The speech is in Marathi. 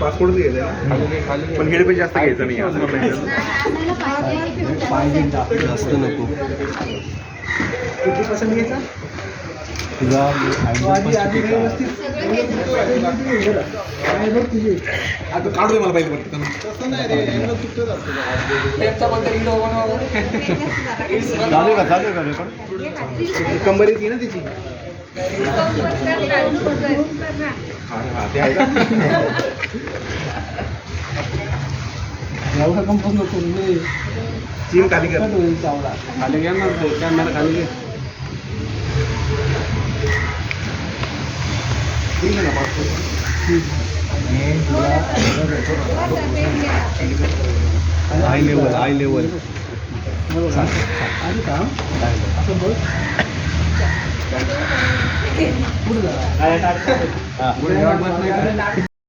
पासपोर्ट घ्यायचा ना, पण हेड जास्त घ्यायचं नाही असं जास्त नको. किती पसंत घ्यायचा तुझा आता काढू दे मला पाहिजे पटकन. चालू का रेकॉर्ड? कंबर येते ना तिची. हा ते आहे का? एवढा कंपोज नको चीन खाली कर. खाली घ्या ना, कॅमेरा खाली घे. ठीक आहे ना पासपोर्ट. हाय लेवल आधी काम असं बोल. पुढे जा. हां.